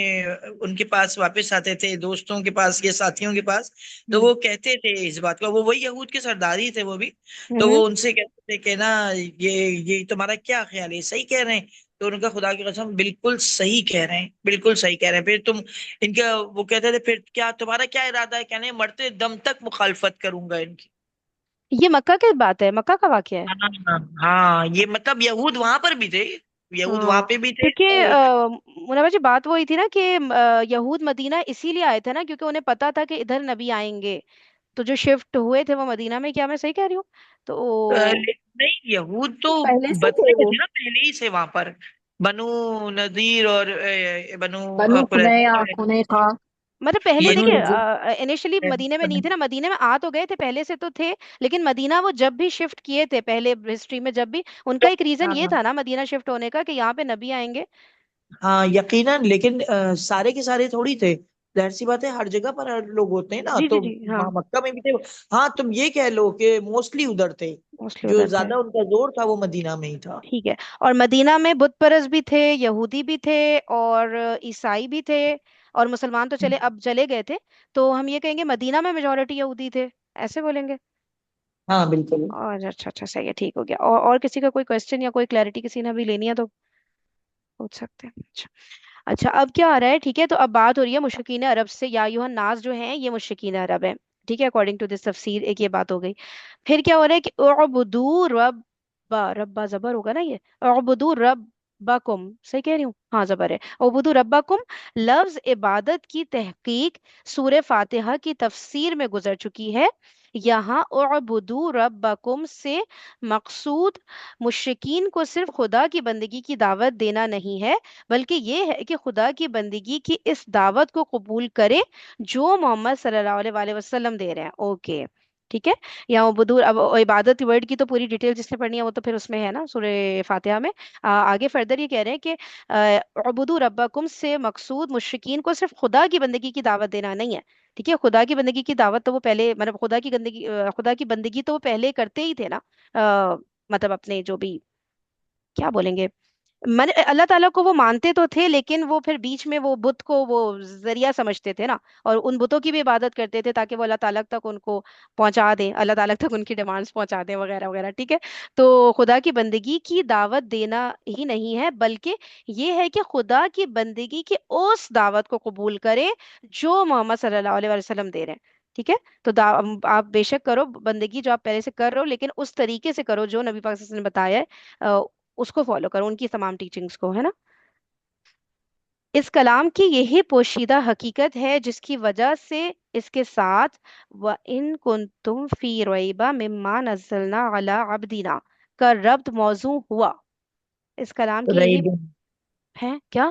Speaker 3: ان کے پاس واپس آتے تھے دوستوں کے پاس یا ساتھیوں کے پاس، تو
Speaker 2: ہوں.
Speaker 3: وہ کہتے تھے اس بات کو. وہ وہی یہود کے سرداری تھے وہ بھی. تو
Speaker 2: ہوں.
Speaker 3: وہ ان سے کہتے تھے کہ نا یہ تمہارا کیا خیال ہے، صحیح کہہ رہے ہیں؟ تو ان کا خدا کی قسم بالکل صحیح کہہ رہے ہیں، بالکل صحیح کہہ رہے ہیں. پھر تم ان کا وہ کہتے تھے پھر کیا تمہارا کیا ارادہ ہے؟ کہنے مرتے دم تک مخالفت کروں گا ان کی.
Speaker 2: یہ مکہ کی بات ہے، مکہ کا واقعہ ہے.
Speaker 3: ہاں ہاں، یہ مطلب یہود وہاں پر بھی تھے، یہود وہاں
Speaker 2: ہاں
Speaker 3: پہ بھی تھے.
Speaker 2: کیونکہ
Speaker 3: اور
Speaker 2: منابع جی بات وہی تھی نا کہ یہود مدینہ اسی لیے آئے تھے نا کیونکہ انہیں پتا تھا کہ ادھر نبی آئیں گے، تو جو شفٹ ہوئے تھے وہ مدینہ میں. کیا میں صحیح کہہ رہی ہوں؟ تو
Speaker 3: نہیں، یہود تو
Speaker 1: پہلے سے
Speaker 3: بنتے
Speaker 1: تھے
Speaker 3: تھے
Speaker 1: وہ،
Speaker 3: نا پہلے ہی سے وہاں پر. بنو نذیر اور بنو
Speaker 1: بنو
Speaker 3: قریظہ جو ہے،
Speaker 1: خنیقہ.
Speaker 2: مطلب پہلے
Speaker 3: بنو
Speaker 2: دیکھیں
Speaker 3: نذیر.
Speaker 2: انیشلی مدینے میں نہیں تھے نا، مدینے میں آ تو گئے تھے پہلے سے تو تھے، لیکن مدینہ وہ جب بھی شفٹ کیے تھے پہلے ہسٹری میں، جب بھی ان کا ایک ریزن یہ
Speaker 3: ہاں
Speaker 2: تھا نا مدینہ شفٹ ہونے کا کہ یہاں پہ نبی آئیں گے.
Speaker 3: ہاں یقیناً، لیکن سارے کے سارے تھوڑی تھے. ظاہر سی بات ہے، ہر جگہ پر ہر لوگ ہوتے ہیں نا.
Speaker 2: جی جی
Speaker 3: تو
Speaker 2: جی ہاں.
Speaker 3: وہاں مکہ میں بھی تھے. ہاں تم یہ کہہ لو کہ موسٹلی ادھر تھے،
Speaker 2: موسٹلی
Speaker 3: جو
Speaker 2: ادھر تھے.
Speaker 3: زیادہ ان کا زور تھا وہ مدینہ میں ہی تھا.
Speaker 2: ٹھیک ہے. اور مدینہ میں بت پرست بھی تھے، یہودی بھی تھے، اور عیسائی بھی تھے، اور مسلمان تو چلے اب چلے گئے تھے. تو ہم یہ کہیں گے مدینہ میں میجورٹی یہودی تھے، ایسے بولیں گے.
Speaker 3: ہاں بالکل.
Speaker 2: اور اچھا اچھا صحیح ہے، ٹھیک ہو گیا. اور کسی کا کوئی کوشچن یا کوئی کلیئرٹی کسی نے بھی لینی ہے تو پوچھ سکتے ہیں. اچھا. اچھا اب کیا آ رہا ہے ٹھیک ہے، تو اب بات ہو رہی ہے مشرکین عرب سے. یا ایھا الناس جو ہیں یہ مشرکین عرب ہیں ٹھیک ہے، اکارڈنگ ٹو دس تفسیر. ایک یہ بات ہو گئی. پھر کیا ہو رہا ہے کہ اعبدوا ربا، ربا زبر ہوگا نا یہ، اعبدوا ربکم، صحیح کہہ رہی ہوں؟ ہاں زبر ہے. اعبدوا ربکم، لفظ عبادت کی تحقیق سورہ فاتحہ کی تفسیر میں گزر چکی ہے. یہاں اعبدوا ربکم سے مقصود مشرکین کو صرف خدا کی بندگی کی دعوت دینا نہیں ہے، بلکہ یہ ہے کہ خدا کی بندگی کی اس دعوت کو قبول کرے جو محمد صلی اللہ علیہ وآلہ وسلم دے رہے ہیں. اوکے ٹھیک ہے. یا عبدور، اب عبادت ورڈ کی تو پوری ڈیٹیل جس نے پڑھنی ہے وہ تو پھر اس میں ہے نا سورہ فاتحہ میں. آگے فردر یہ کہہ رہے ہیں کہ عبدوا ربکم سے مقصود مشرکین کو صرف خدا کی بندگی کی دعوت دینا نہیں ہے. ٹھیک ہے، خدا کی بندگی کی دعوت تو وہ پہلے، مطلب خدا کی بندگی تو وہ پہلے کرتے ہی تھے نا. مطلب اپنے جو بھی کیا بولیں گے، من اللہ تعالیٰ کو وہ مانتے تو تھے، لیکن وہ پھر بیچ میں وہ بت کو وہ ذریعہ سمجھتے تھے نا، اور ان بتوں کی بھی عبادت کرتے تھے تاکہ وہ اللہ تعالیٰ تک ان کو پہنچا دیں، اللہ تعالیٰ تک ان کی ڈیمانڈس پہنچا دیں وغیرہ وغیرہ. ٹھیک ہے. تو خدا کی بندگی کی دعوت دینا ہی نہیں ہے، بلکہ یہ ہے کہ خدا کی بندگی کی اس دعوت کو قبول کریں جو محمد صلی اللہ علیہ وسلم دے رہے ہیں. ٹھیک ہے. تو آپ بے شک کرو بندگی جو آپ پہلے سے کر رہے ہو، لیکن اس طریقے سے کرو جو نبی پاک صلی اللہ علیہ وسلم نے بتایا ہے، اس کو فالو کرو، ان کی تمام ٹیچنگز کو، ہے نا. اس کلام کی یہی پوشیدہ حقیقت ہے جس کی وجہ سے اس کے ساتھ وَإِن كُنتُمْ فِي رَيْبٍ مِّمَّا نَزَّلْنَا عَلَىٰ عَبْدِنَا کا ربط موضوع ہوا. اس کلام کی یہی
Speaker 3: ریبم،
Speaker 2: ہے کیا؟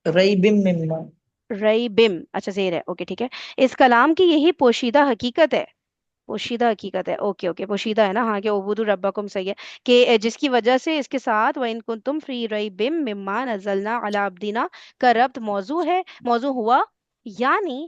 Speaker 3: ریبم مما.
Speaker 2: ریبم، اچھا زیر ہے، اوکے ٹھیک ہے. اس کلام کی یہی پوشیدہ حقیقت ہے، پوشیدہ حقیقت ہے، اوکے اوکے پوشیدہ ہے نا، ہاں کہ عبود ربکم صحیح ہے، کہ جس کی وجہ سے اس کے ساتھ وَإِن كُنتُمْ فِي رَيْبٍ مِّمَّا نَزَّلْنَا عَلَىٰ عَبْدِنَا کا ربط موضوع ہے، موضوع ہوا. یعنی